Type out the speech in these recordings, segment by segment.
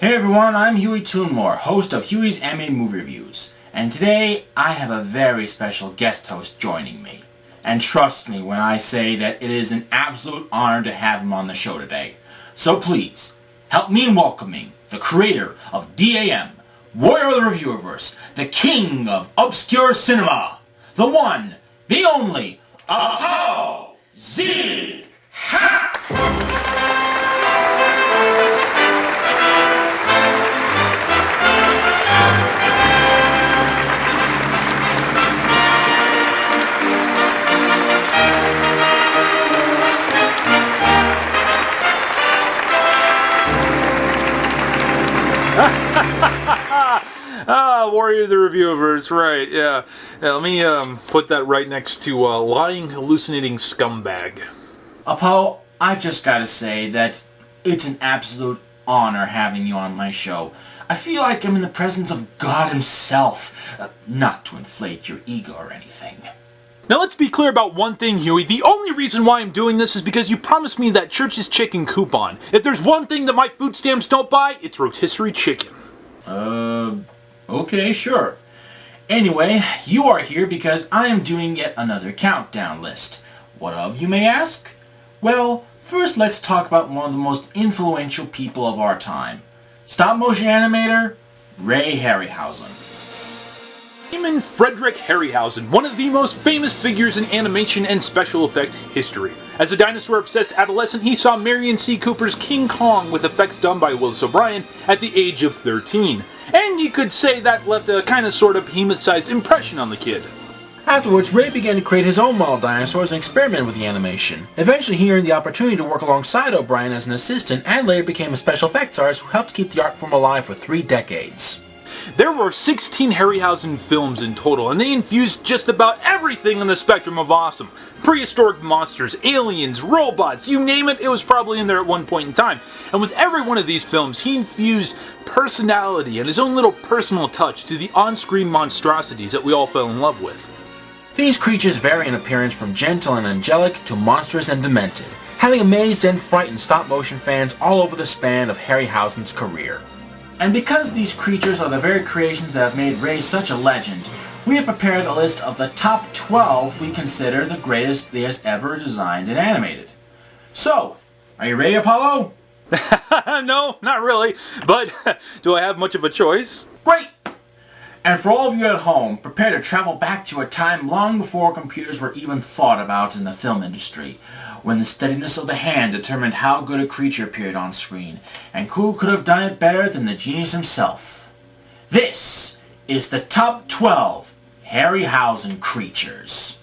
Hey everyone, I'm Hewy Toonmore, host of Hewy's Animated Movie Reviews, and today I have a very special guest host joining me. And trust me when I say that it is an absolute honor to have him on the show today. So please, help me in welcoming the creator of DAM, Warrior of the Reviewerverse, the king of obscure cinema, the one, the only, Apollo Z. Warrior of the Reviewerverse, right, yeah. Let me put that right next to lying, hallucinating scumbag. Apollo, I've just got to say that it's an absolute honor having you on my show. I feel like I'm in the presence of God himself, not to inflate your ego or anything. Now let's be clear about one thing, Hewy. The only reason why I'm doing this is because you promised me that church's chicken coupon. If there's one thing that my food stamps don't buy, it's rotisserie chicken. Okay, sure. Anyway, you are here because I am doing yet another countdown list. What of, you may ask? Well, first let's talk about one of the most influential people of our time. Stop-motion animator, Ray Harryhausen. Raymond Frederick Harryhausen, one of the most famous figures in animation and special effect history. As a dinosaur-obsessed adolescent, he saw Marion C. Cooper's King Kong with effects done by Willis O'Brien at the age of 13. And you could say that left a kind of sort of behemoth-sized impression on the kid. Afterwards, Ray began to create his own model dinosaurs and experiment with the animation. Eventually, he earned the opportunity to work alongside O'Brien as an assistant and later became a special effects artist who helped keep the art form alive for 3 decades. There were 16 Harryhausen films in total, and they infused just about everything on the spectrum of awesome. Prehistoric monsters, aliens, robots, you name it, it was probably in there at one point in time. And with every one of these films, he infused personality and his own little personal touch to the on-screen monstrosities that we all fell in love with. These creatures vary in appearance from gentle and angelic to monstrous and demented, having amazed and frightened stop-motion fans all over the span of Harryhausen's career. And because these creatures are the very creations that have made Ray such a legend, we have prepared a list of the top 12 we consider the greatest he has ever designed and animated. So, are you ready, Apollo? No, not really, but do I have much of a choice? Great! And for all of you at home, prepare to travel back to a time long before computers were even thought about in the film industry, when the steadiness of the hand determined how good a creature appeared on screen, and who could have done it better than the genius himself. This is the top 12 Harryhausen Creatures.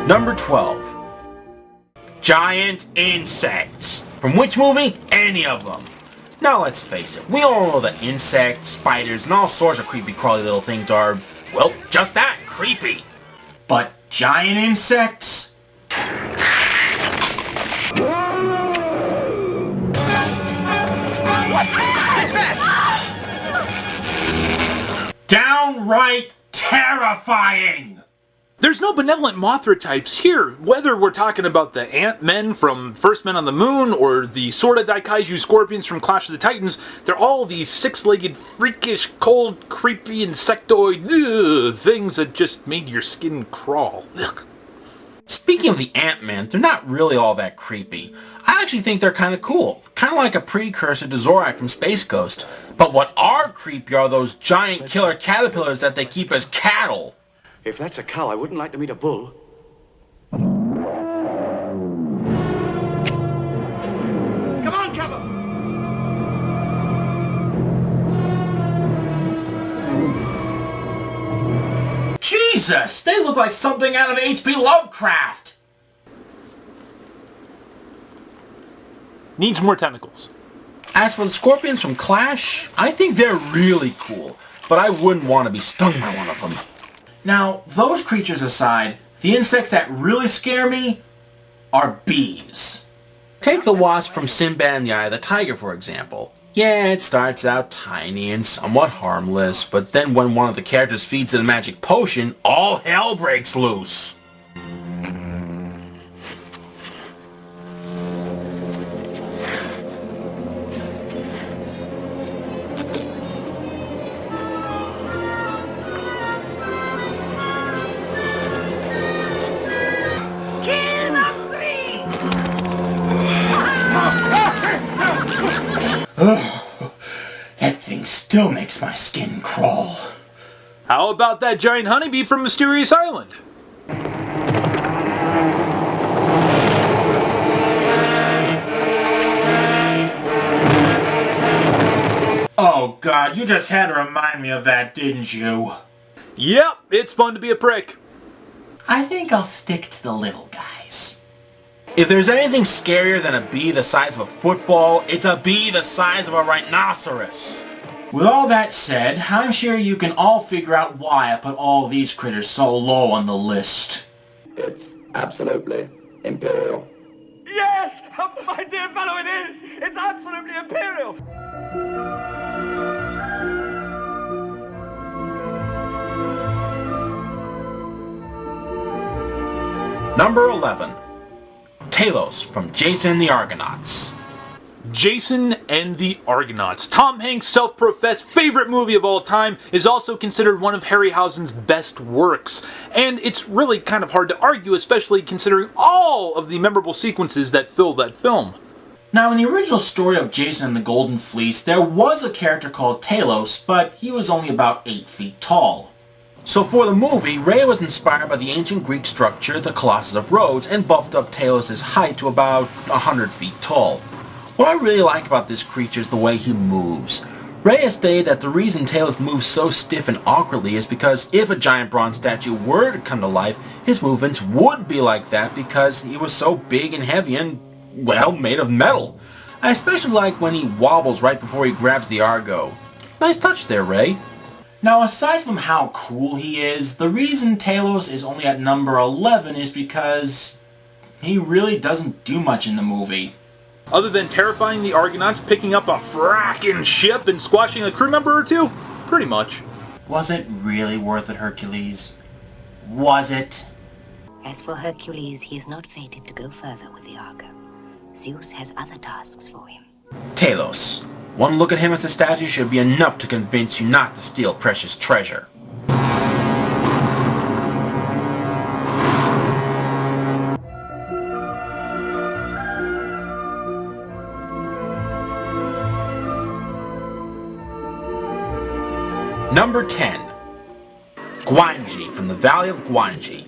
Number 12. Giant insects. From which movie? Any of them. Now let's face it, we all know that insects, spiders, and all sorts of creepy crawly little things are, well, just that, creepy. But giant insects? Downright terrifying! There's no benevolent Mothra types here, whether we're talking about the Ant-Men from First Men on the Moon or the Sorta Daikaiju Scorpions from Clash of the Titans. They're all these six-legged, freakish, cold, creepy, insectoid things that just made your skin crawl. Ugh. Speaking of the Ant-Men, they're not really all that creepy. I actually think they're kind of cool, kind of like a precursor to Zorak from Space Ghost. But what are creepy are those giant killer caterpillars that they keep as cattle. If that's a cow, I wouldn't like to meet a bull. Come on, cover! Jesus! They look like something out of H.P. Lovecraft! Needs more tentacles. As for the scorpions from Clash, I think they're really cool. but I wouldn't want to be stung by one of them. Now, those creatures aside, the insects that really scare me are bees. Take the wasp from Sinbad and the Eye of the Tiger, for example. Yeah, it starts out tiny and somewhat harmless, but then when one of the characters feeds it a magic potion, all hell breaks loose. That thing still makes my skin crawl. How about that giant honeybee from Mysterious Island? Oh god, you just had to remind me of that, didn't you? Yep, it's fun to be a prick. I think I'll stick to the little guys. If there's anything scarier than a bee the size of a football, it's a bee the size of a rhinoceros. With all that said, I'm sure you can all figure out why I put all these critters so low on the list. It's absolutely imperial. Yes! My dear fellow, it is! It's absolutely imperial! Number 11. Talos from Jason and the Argonauts. Jason and the Argonauts, Tom Hanks' self-professed favorite movie of all time, is also considered one of Harryhausen's best works. And it's really kind of hard to argue, especially considering all of the memorable sequences that fill that film. Now, in the original story of Jason and the Golden Fleece, there was a character called Talos, but he was only about 8 feet tall. So for the movie, Ray was inspired by the ancient Greek structure, the Colossus of Rhodes, and buffed up Talos' height to about 100 feet tall. What I really like about this creature is the way he moves. Ray has stated that the reason Talos moves so stiff and awkwardly is because if a giant bronze statue were to come to life, his movements would be like that because he was so big and heavy and, well, made of metal. I especially like when he wobbles right before he grabs the Argo. Nice touch there, Ray. Now, aside from how cool he is, the reason Talos is only at number 11 is because he really doesn't do much in the movie. Other than terrifying the Argonauts, picking up a frackin' ship, and squashing a crew member or two? Pretty much. Was it really worth it, Hercules? Was it? As for Hercules, he is not fated to go further with the Argo. Zeus has other tasks for him. Talos. One look at him as a statue should be enough to convince you not to steal precious treasure. Number 10. Gwangi from the Valley of Gwangi.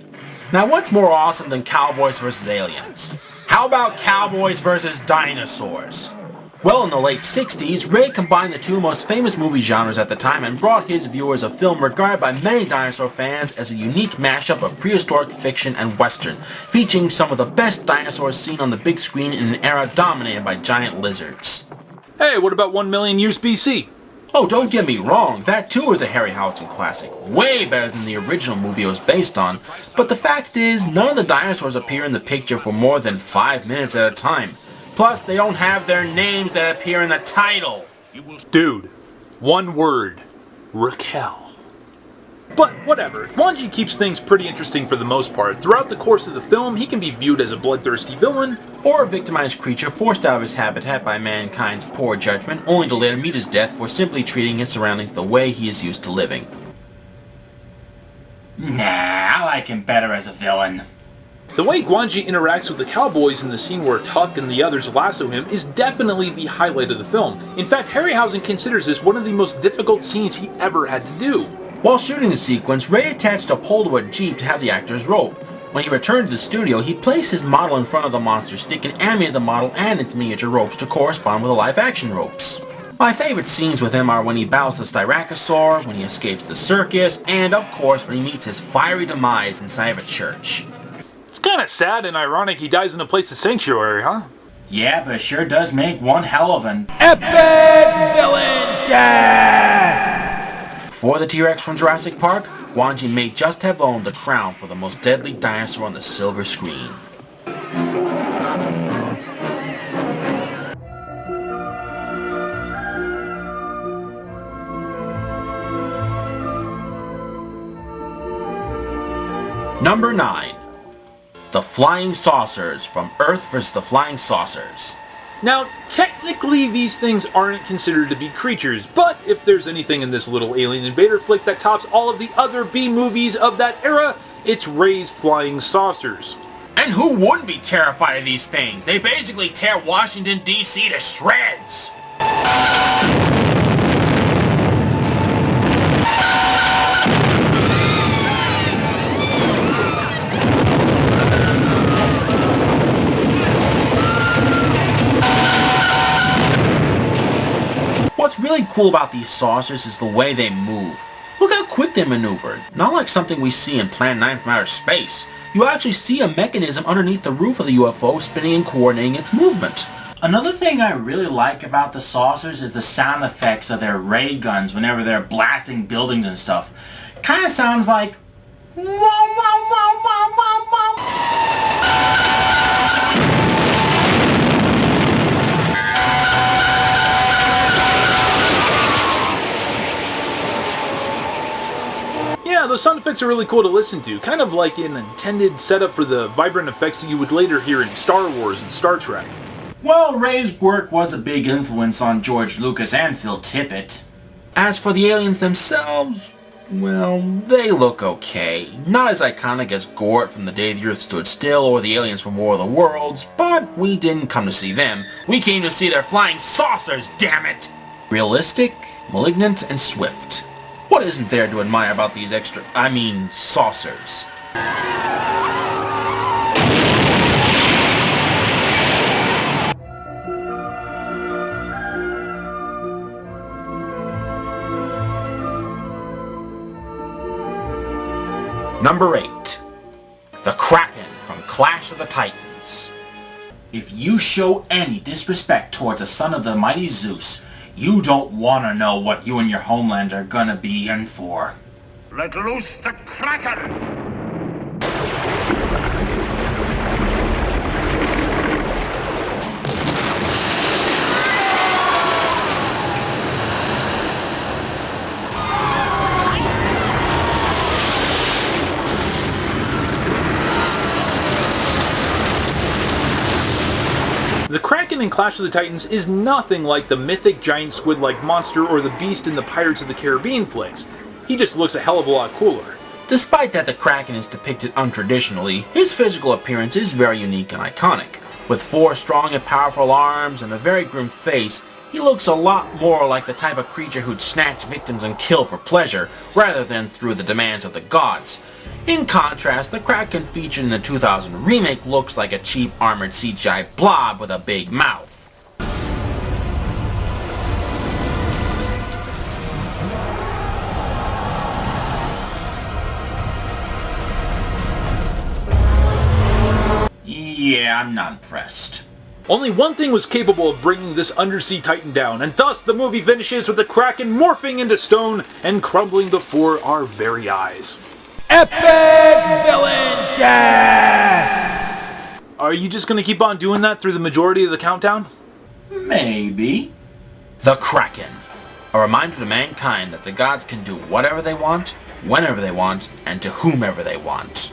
Now what's more awesome than cowboys versus aliens? How about cowboys versus dinosaurs? Well, in the late 60s, Ray combined the two most famous movie genres at the time and brought his viewers a film regarded by many dinosaur fans as a unique mashup of prehistoric fiction and western, featuring some of the best dinosaurs seen on the big screen in an era dominated by giant lizards. Hey, what about 1 million years BC? Oh, don't get me wrong, that too is a Harryhausen classic, way better than the original movie it was based on, but the fact is, none of the dinosaurs appear in the picture for more than 5 minutes at a time. Plus, they don't have their names that appear in the title. Dude, one word. Raquel. But whatever, Gwangi keeps things pretty interesting for the most part. Throughout the course of the film, he can be viewed as a bloodthirsty villain, or a victimized creature forced out of his habitat by mankind's poor judgment, only to later meet his death for simply treating his surroundings the way he is used to living. Nah, I like him better as a villain. The way Gwangi interacts with the cowboys in the scene where Tuck and the others lasso him is definitely the highlight of the film. In fact, Harryhausen considers this one of the most difficult scenes he ever had to do. While shooting the sequence, Ray attached a pole to a jeep to have the actors rope. When he returned to the studio, he placed his model in front of the monster stick and animated the model and its miniature ropes to correspond with the live-action ropes. My favorite scenes with him are when he battles the Styracosaur, when he escapes the circus, and of course when he meets his fiery demise inside of a church. It's kinda sad and ironic he dies in a place of sanctuary, huh? Yeah, but it sure does make one hell of an epic villain death! Before the T-Rex from Jurassic Park, Gwangi may just have owned the crown for the most deadly dinosaur on the silver screen. Number 9. The Flying Saucers from Earth vs. the Flying Saucers. Now, technically these things aren't considered to be creatures, but if there's anything in this little alien invader flick that tops all of the other B-movies of that era, it's Ray's Flying Saucers. And who wouldn't be terrified of these things? They basically tear Washington, D.C. to shreds! What's really cool about these saucers is the way they move. Look how quick they maneuver. Not like something we see in Plan 9 from outer space. You actually see a mechanism underneath the roof of the UFO spinning and coordinating its movement. Another thing I really like about the saucers is the sound effects of their ray guns whenever they're blasting buildings and stuff. Kinda sounds like... wow, wow, wow, wow, wow, wow. Yeah, those sound effects are really cool to listen to, kind of like an intended setup for the vibrant effects you would later hear in Star Wars and Star Trek. Well, Ray's work was a big influence on George Lucas and Phil Tippett. As for the aliens themselves, well, they look okay. Not as iconic as Gort from The Day the Earth Stood Still or the aliens from War of the Worlds, but we didn't come to see them. We came to see their flying saucers, damn it! Realistic, malignant, and swift. What isn't there to admire about these saucers? Number 8. The Kraken from Clash of the Titans. If you show any disrespect towards a son of the mighty Zeus, you don't want to know what you and your homeland are gonna be in for. Let loose the Kraken! The Kraken in Clash of the Titans is nothing like the mythic giant squid-like monster or the beast in the Pirates of the Caribbean flicks. He just looks a hell of a lot cooler. Despite that the Kraken is depicted untraditionally, his physical appearance is very unique and iconic. With 4 strong and powerful arms and a very grim face, he looks a lot more like the type of creature who'd snatch victims and kill for pleasure, rather than through the demands of the gods. In contrast, the Kraken featured in the 2000 remake looks like a cheap armored CGI blob with a big mouth. Yeah, I'm not impressed. Only one thing was capable of bringing this undersea titan down, and thus the movie finishes with the Kraken morphing into stone and crumbling before our very eyes. Epic Villain Death! Are you just gonna keep on doing that through the majority of the countdown? Maybe. The Kraken. A reminder to mankind that the gods can do whatever they want, whenever they want, and to whomever they want.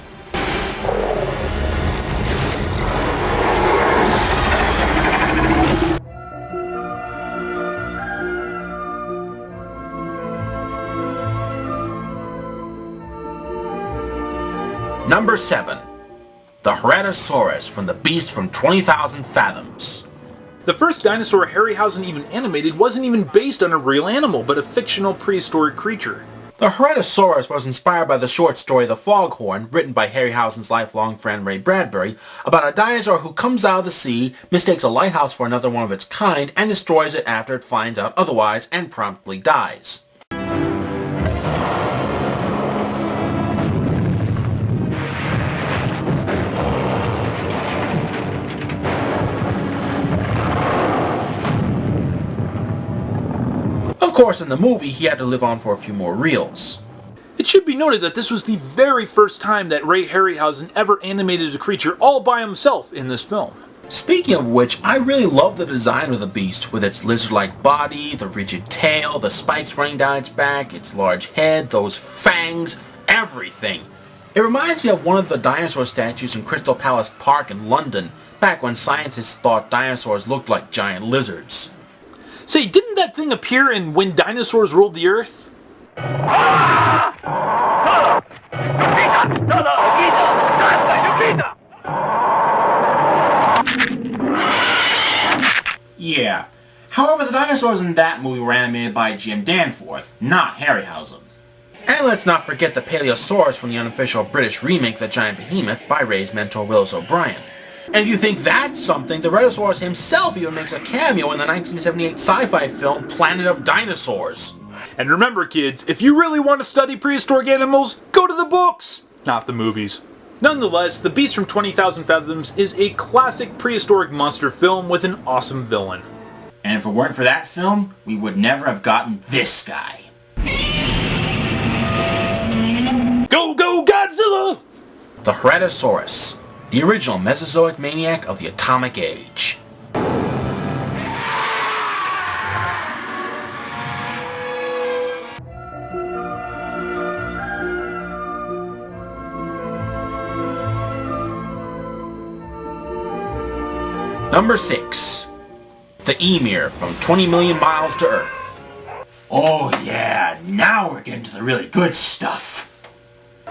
Number 7. The Rhedosaurus from the Beast from 20,000 Fathoms. The first dinosaur Harryhausen even animated wasn't even based on a real animal, but a fictional prehistoric creature. The Rhedosaurus was inspired by the short story The Foghorn, written by Harryhausen's lifelong friend Ray Bradbury, about a dinosaur who comes out of the sea, mistakes a lighthouse for another one of its kind, and destroys it after it finds out otherwise and promptly dies. Of course, in the movie, he had to live on for a few more reels. It should be noted that this was the very first time that Ray Harryhausen ever animated a creature all by himself in this film. Speaking of which, I really love the design of the beast, with its lizard-like body, the rigid tail, the spikes running down its back, its large head, those fangs, everything. It reminds me of one of the dinosaur statues in Crystal Palace Park in London, back when scientists thought dinosaurs looked like giant lizards. Say, didn't that thing appear in When Dinosaurs Ruled the Earth? Yeah. However, the dinosaurs in that movie were animated by Jim Danforth, not Harryhausen. And let's not forget the Paleosaurus from the unofficial British remake The Giant Behemoth by Ray's mentor Willis O'Brien. And if you think that's something, the Rhedosaurus himself even makes a cameo in the 1978 sci-fi film Planet of Dinosaurs. And remember, kids, if you really want to study prehistoric animals, go to the books, not the movies. Nonetheless, The Beast from 20,000 Fathoms is a classic prehistoric monster film with an awesome villain. And if it weren't for that film, we would never have gotten this guy. Go, go, Godzilla! The Rhedosaurus, the original Mesozoic maniac of the Atomic Age. Number 6. The Ymir from 20 Million Miles to Earth. Oh yeah, now we're getting to the really good stuff.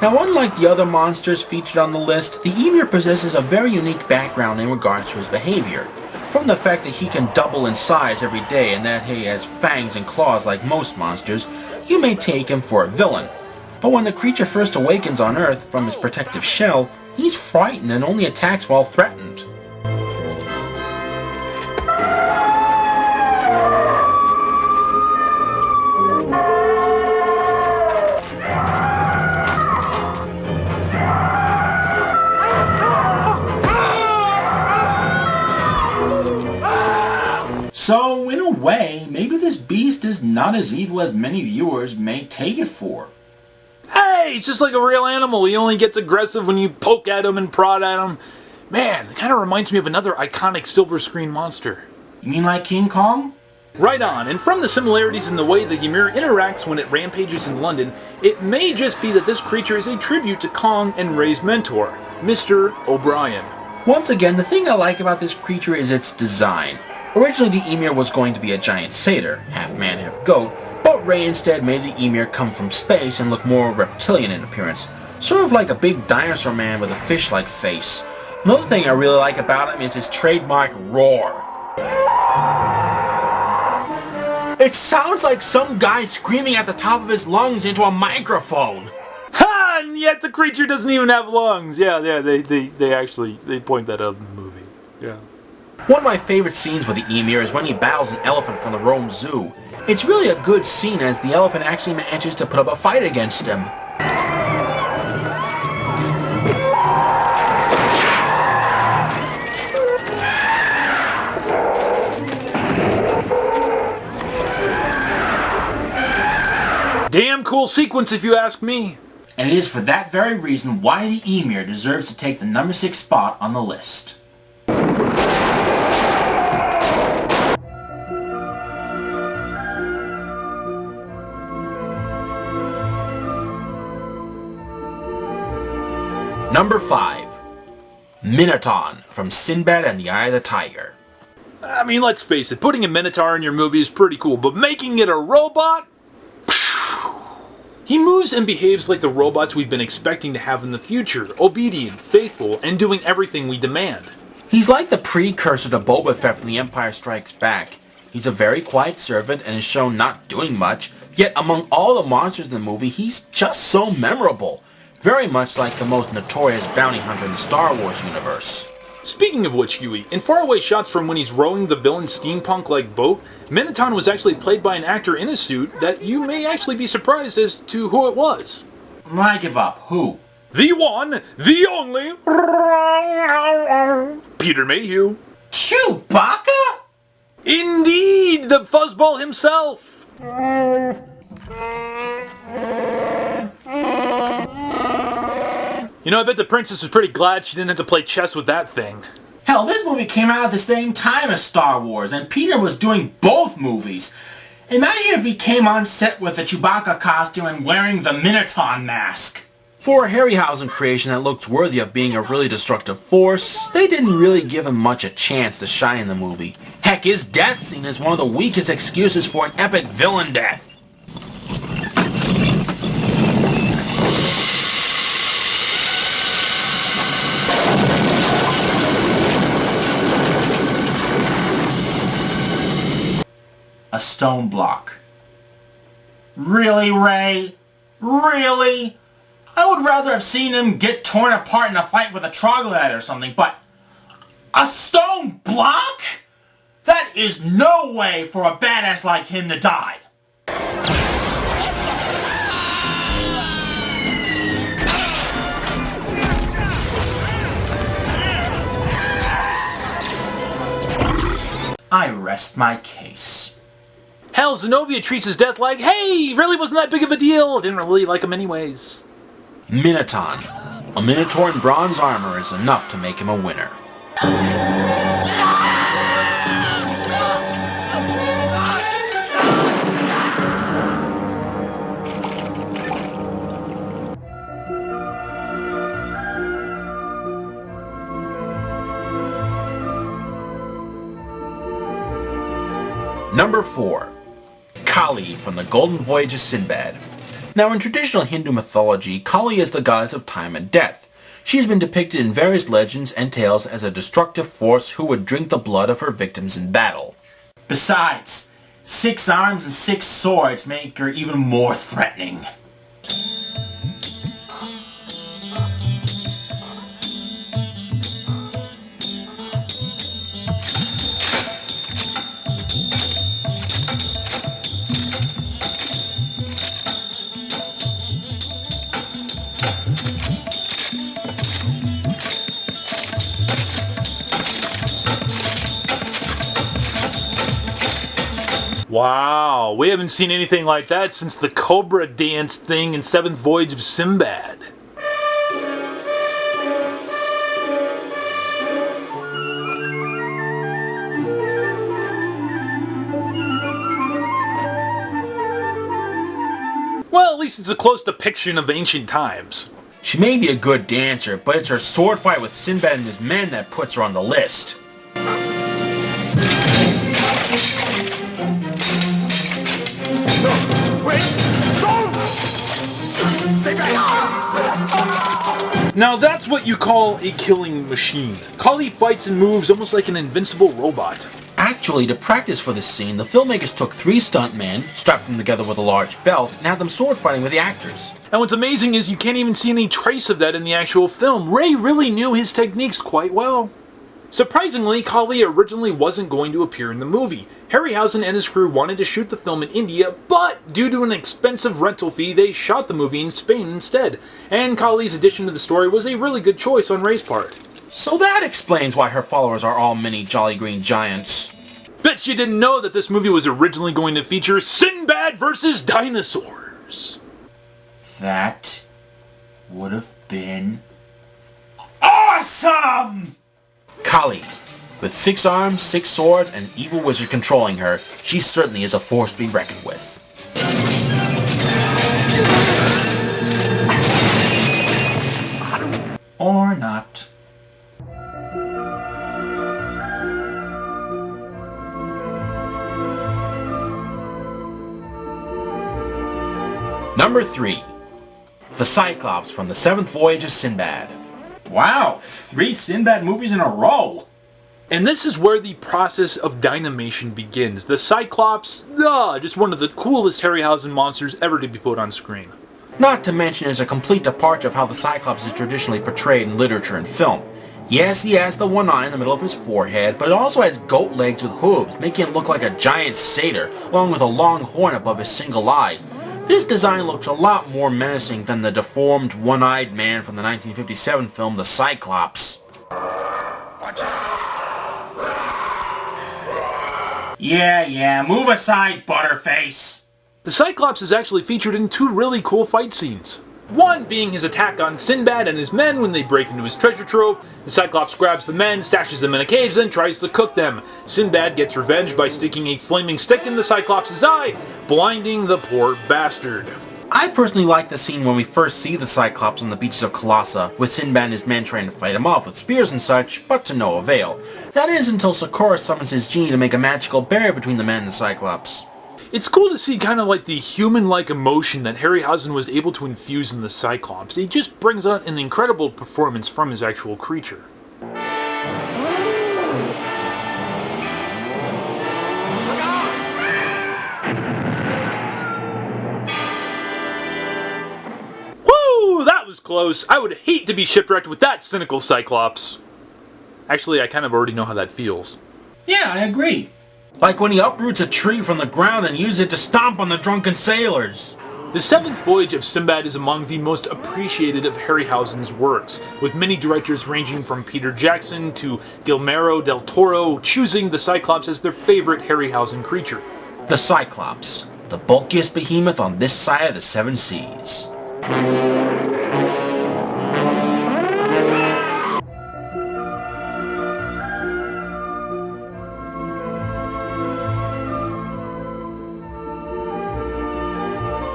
Now, unlike the other monsters featured on the list, the Ymir possesses a very unique background in regards to his behavior. From the fact that he can double in size every day and that he has fangs and claws like most monsters, you may take him for a villain. But when the creature first awakens on Earth from his protective shell, he's frightened and only attacks while threatened. So, in a way, maybe this beast is not as evil as many viewers may take it for. Hey, he's just like a real animal. He only gets aggressive when you poke at him and prod at him. Man, it kind of reminds me of another iconic silver screen monster. You mean like King Kong? Right on, and from the similarities in the way the Ymir interacts when it rampages in London, it may just be that this creature is a tribute to Kong and Ray's mentor, Mr. O'Brien. Once again, the thing I like about this creature is its design. Originally, the Ymir was going to be a giant satyr, half man, half goat, but Ray instead made the Ymir come from space and look more reptilian in appearance, sort of like a big dinosaur man with a fish-like face. Another thing I really like about him is his trademark roar. It sounds like some guy screaming at the top of his lungs into a microphone. Ha! And yet the creature doesn't even have lungs. Yeah, they point that out in the movie. Yeah. One of my favorite scenes with the Ymir is when he battles an elephant from the Rome Zoo. It's really a good scene as the elephant actually manages to put up a fight against him. Damn cool sequence if you ask me. And it is for that very reason why the Ymir deserves to take the number 6 spot on the list. Number 5. Minoton from Sinbad and the Eye of the Tiger. I mean, let's face it, putting a Minotaur in your movie is pretty cool, but making it a robot? He moves and behaves like the robots we've been expecting to have in the future, obedient, faithful, and doing everything we demand. He's like the precursor to Boba Fett from The Empire Strikes Back. He's a very quiet servant and is shown not doing much, yet among all the monsters in the movie, he's just so memorable. Very much like the most notorious bounty hunter in the Star Wars universe. Speaking of which, Hewy, in faraway shots from when he's rowing the villain's steampunk-like boat, Minoton was actually played by an actor in a suit that you may actually be surprised as to who it was. I give up. Who? The one, the only, Peter Mayhew. Chewbacca? Indeed, the fuzzball himself. You know, I bet the princess was pretty glad she didn't have to play chess with that thing. Hell, this movie came out at the same time as Star Wars, and Peter was doing both movies. Imagine if he came on set with a Chewbacca costume and wearing the Minoton mask. For a Harryhausen creation that looked worthy of being a really destructive force, they didn't really give him much a chance to shine in the movie. Heck, his death scene is one of the weakest excuses for an epic villain death. A stone block. Really, Ray? Really? I would rather have seen him get torn apart in a fight with a troglodyte or something, but a stone block? That is no way for a badass like him to die. I rest my case. Hell, Zenobia treats his death like, hey, really wasn't that big of a deal. Didn't really like him anyways. Minoton. A Minotaur in bronze armor is enough to make him a winner. Number 4. Kali from the Golden Voyage of Sinbad. Now in traditional Hindu mythology, Kali is the goddess of time and death. She's been depicted in various legends and tales as a destructive force who would drink the blood of her victims in battle. Besides, 6 arms and 6 swords make her even more threatening. Wow, we haven't seen anything like that since the Cobra dance thing in 7th Voyage of Sinbad. Well, at least it's a close depiction of ancient times. She may be a good dancer, but it's her sword fight with Sinbad and his men that puts her on the list. Now that's what you call a killing machine. Kali fights and moves almost like an invincible robot. Actually, to practice for this scene, the filmmakers took 3 stuntmen, strapped them together with a large belt, and had them sword fighting with the actors. And what's amazing is you can't even see any trace of that in the actual film. Ray really knew his techniques quite well. Surprisingly, Kali originally wasn't going to appear in the movie. Harryhausen and his crew wanted to shoot the film in India, but due to an expensive rental fee, they shot the movie in Spain instead. And Kali's addition to the story was a really good choice on Ray's part. So that explains why her followers are all mini Jolly Green Giants. Bet you didn't know that this movie was originally going to feature Sinbad versus dinosaurs. That would have been awesome! Kali. With 6 arms, 6 swords, and an evil wizard controlling her, she certainly is a force to be reckoned with. Or not. Number 3. The Cyclops from the 7th Voyage of Sinbad. Wow, 3 Sinbad movies in a row! And this is where the process of dynamation begins. The Cyclops, just one of the coolest Harryhausen monsters ever to be put on screen. Not to mention is a complete departure of how the Cyclops is traditionally portrayed in literature and film. Yes, he has the one eye in the middle of his forehead, but it also has goat legs with hooves, making it look like a giant satyr, along with a long horn above his single eye. This design looks a lot more menacing than the deformed, one-eyed man from the 1957 film The Cyclops. Yeah, move aside, Butterface! The Cyclops is actually featured in 2 really cool fight scenes. One being his attack on Sinbad and his men when they break into his treasure trove. The Cyclops grabs the men, stashes them in a cage, then tries to cook them. Sinbad gets revenge by sticking a flaming stick in the Cyclops' eye, blinding the poor bastard. I personally like the scene when we first see the Cyclops on the beaches of Colossa, with Sinbad and his men trying to fight him off with spears and such, but to no avail. That is until Socorro summons his genie to make a magical barrier between the man and the Cyclops. It's cool to see kind of like the human-like emotion that Harryhausen was able to infuse in the Cyclops. He just brings out an incredible performance from his actual creature. Woo! That was close. I would hate to be shipwrecked with that cynical Cyclops. Actually, I kind of already know how that feels. Yeah, I agree. Like when he uproots a tree from the ground and uses it to stomp on the drunken sailors. The Seventh Voyage of Sinbad is among the most appreciated of Harryhausen's works, with many directors ranging from Peter Jackson to Guillermo del Toro choosing the Cyclops as their favorite Harryhausen creature. The Cyclops, the bulkiest behemoth on this side of the 7 seas.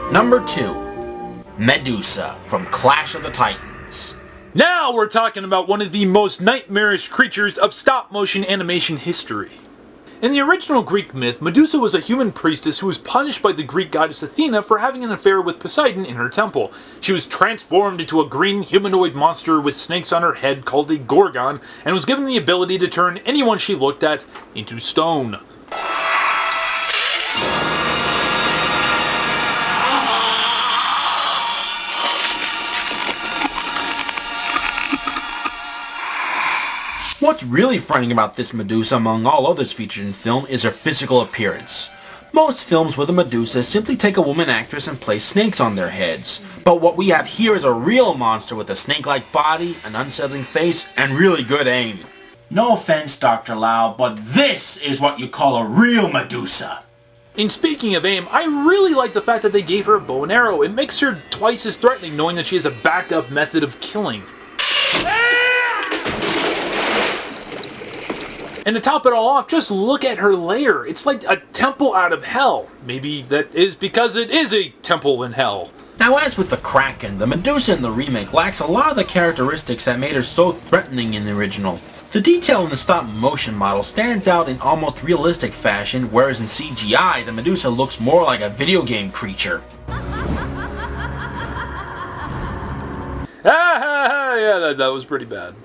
Number 2, Medusa from Clash of the Titans. Now we're talking about one of the most nightmarish creatures of stop-motion animation history. In the original Greek myth, Medusa was a human priestess who was punished by the Greek goddess Athena for having an affair with Poseidon in her temple. She was transformed into a green humanoid monster with snakes on her head called a Gorgon, and was given the ability to turn anyone she looked at into stone. What's really frightening about this Medusa among all others featured in film is her physical appearance. Most films with a Medusa simply take a woman actress and place snakes on their heads. But what we have here is a real monster with a snake-like body, an unsettling face, and really good aim. No offense, Dr. Lau, but this is what you call a real Medusa. And speaking of aim, I really like the fact that they gave her a bow and arrow. It makes her twice as threatening knowing that she has a backup method of killing. And to top it all off, just look at her lair. It's like a temple out of hell. Maybe that is because it is a temple in hell. Now, as with the Kraken, the Medusa in the remake lacks a lot of the characteristics that made her so threatening in the original. The detail in the stop-motion model stands out in almost realistic fashion, whereas in CGI, the Medusa looks more like a video game creature. Yeah, that was pretty bad.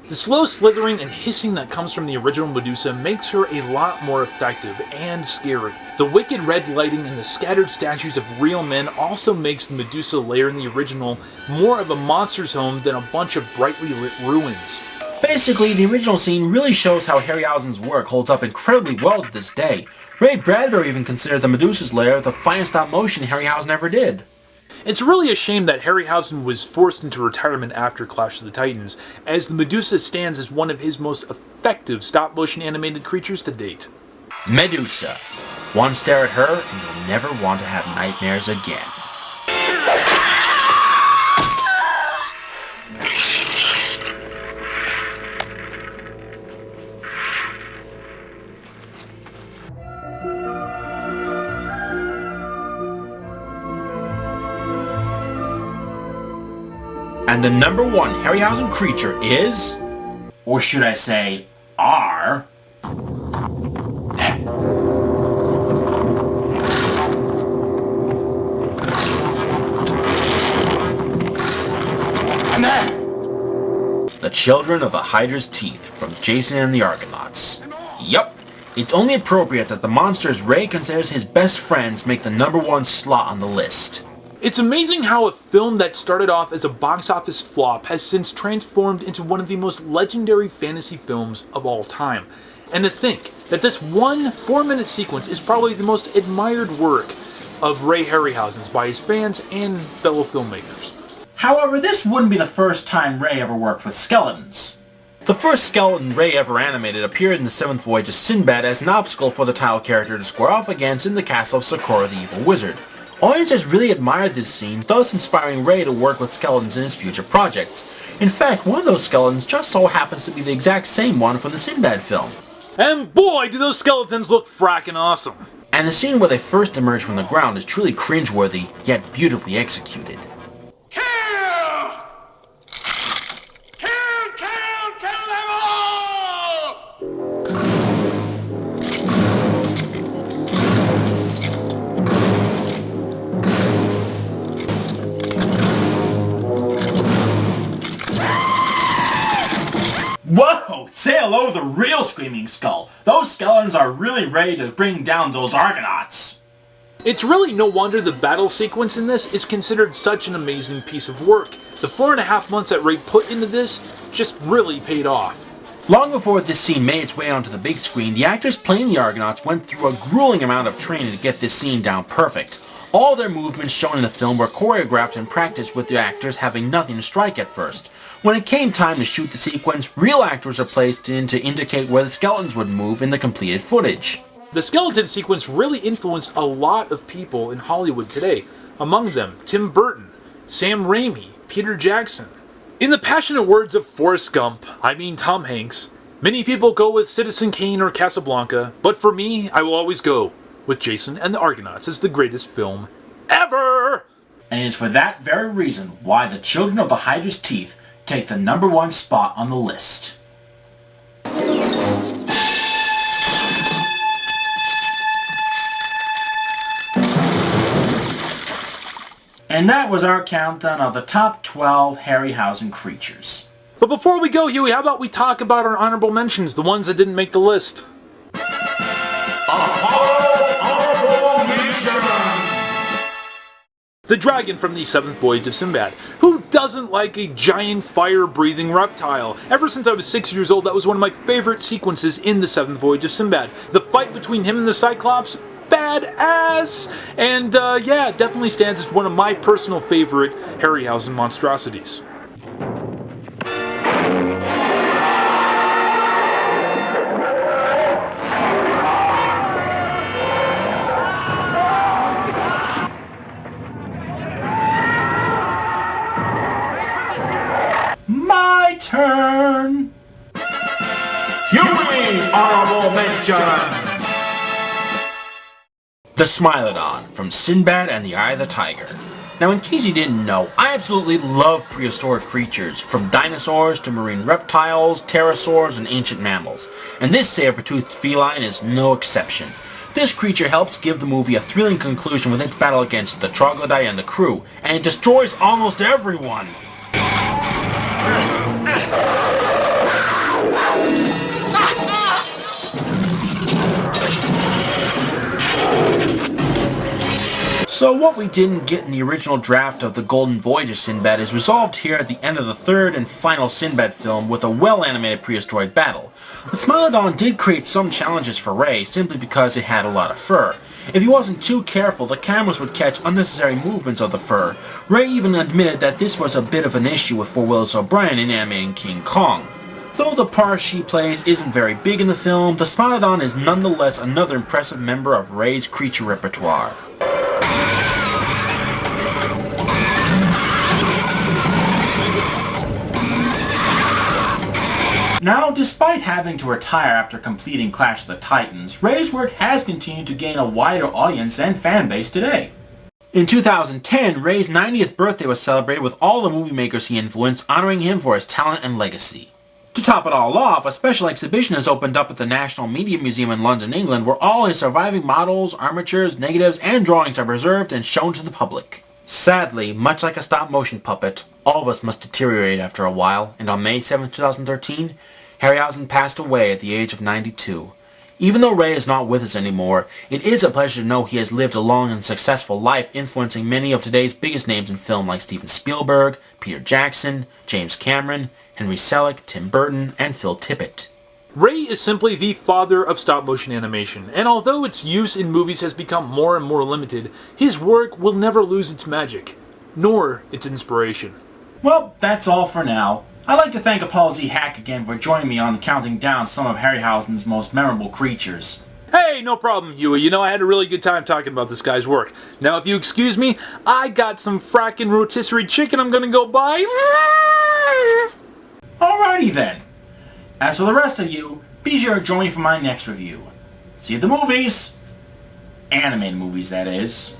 The slow slithering and hissing that comes from the original Medusa makes her a lot more effective and scary. The wicked red lighting and the scattered statues of real men also makes the Medusa lair in the original more of a monster's home than a bunch of brightly lit ruins. Basically, the original scene really shows how Harryhausen's work holds up incredibly well to this day. Ray Bradbury even considered the Medusa's lair the finest stop-motion Harryhausen ever did. It's really a shame that Harryhausen was forced into retirement after Clash of the Titans, as the Medusa stands as one of his most effective stop-motion animated creatures to date. Medusa. One stare at her and you'll never want to have nightmares again. And the number 1 Harryhausen creature is... or should I say, are... the children of the Hydra's teeth from Jason and the Argonauts. Yup, it's only appropriate that the monsters Ray considers his best friends make the number 1 slot on the list. It's amazing how a film that started off as a box office flop has since transformed into one of the most legendary fantasy films of all time. And to think that this one 4-minute sequence is probably the most admired work of Ray Harryhausen's by his fans and fellow filmmakers. However, this wouldn't be the first time Ray ever worked with skeletons. The first skeleton Ray ever animated appeared in the seventh voyage of Sinbad as an obstacle for the title character to square off against in the castle of Sakura the Evil Wizard. Audiences really admired this scene, thus inspiring Ray to work with skeletons in his future projects. In fact, one of those skeletons just so happens to be the exact same one from the Sinbad film. And boy, do those skeletons look frackin' awesome! And the scene where they first emerge from the ground is truly cringeworthy, yet beautifully executed. Kill! Kill, kill, kill them all! Whoa! Say hello to the real Screaming Skull! Those skeletons are really ready to bring down those Argonauts! It's really no wonder the battle sequence in this is considered such an amazing piece of work. The 4.5 months that Ray put into this just really paid off. Long before this scene made its way onto the big screen, the actors playing the Argonauts went through a grueling amount of training to get this scene down perfect. All their movements shown in the film were choreographed and practiced with the actors having nothing to strike at first. When it came time to shoot the sequence, real actors were placed in to indicate where the skeletons would move in the completed footage. The skeleton sequence really influenced a lot of people in Hollywood today. Among them, Tim Burton, Sam Raimi, Peter Jackson. In the passionate words of Forrest Gump, I mean Tom Hanks, many people go with Citizen Kane or Casablanca, but for me, I will always go with Jason and the Argonauts as the greatest film ever! And it is for that very reason why The Children of the Hydra's Teeth take the #1 spot on the list. And that was our countdown of the top 12 Harryhausen creatures. But before we go, Huey, how about we talk about our honorable mentions, the ones that didn't make the list? The dragon from the seventh voyage of Sinbad. Who doesn't like a giant fire-breathing reptile? Ever since I was 6 years old, that was one of my favorite sequences in the seventh voyage of Sinbad. The fight between him and the Cyclops, badass! And yeah, definitely stands as one of my personal favorite Harryhausen monstrosities. My turn! Hewy's honorable mention! The Smilodon from Sinbad and the Eye of the Tiger. Now, in case you didn't know, I absolutely love prehistoric creatures, from dinosaurs to marine reptiles, pterosaurs, and ancient mammals. And this saber-toothed feline is no exception. This creature helps give the movie a thrilling conclusion with its battle against the troglodyte and the crew, and it destroys almost everyone! So what we didn't get in the original draft of The Golden Voyage of Sinbad is resolved here at the end of the third and final Sinbad film with a well-animated prehistoric battle. The Smilodon did create some challenges for Ray simply because it had a lot of fur. If he wasn't too careful, the cameras would catch unnecessary movements of the fur. Ray even admitted that this was a bit of an issue with Willis O'Brien in animating King Kong. Though the part she plays isn't very big in the film, the Smilodon is nonetheless another impressive member of Ray's creature repertoire. Now, despite having to retire after completing Clash of the Titans, Ray's work has continued to gain a wider audience and fanbase today. In 2010, Ray's 90th birthday was celebrated with all the movie makers he influenced, honoring him for his talent and legacy. To top it all off, a special exhibition has opened up at the National Media Museum in London, England, where all his surviving models, armatures, negatives, and drawings are preserved and shown to the public. Sadly, much like a stop-motion puppet, all of us must deteriorate after a while, and on May 7, 2013, Harryhausen passed away at the age of 92. Even though Ray is not with us anymore, it is a pleasure to know he has lived a long and successful life, influencing many of today's biggest names in film like Steven Spielberg, Peter Jackson, James Cameron, Henry Selick, Tim Burton, and Phil Tippett. Ray is simply the father of stop-motion animation, and although its use in movies has become more and more limited, his work will never lose its magic, nor its inspiration. Well, that's all for now. I'd like to thank Paul Z. Hack again for joining me on counting down some of Harryhausen's most memorable creatures. Hey, no problem, Hewy. You know, I had a really good time talking about this guy's work. Now, if you excuse me, I got some frackin' rotisserie chicken I'm gonna go buy. Alrighty then. As for the rest of you, be sure to join me for my next review. See you at the movies. Animated movies, that is.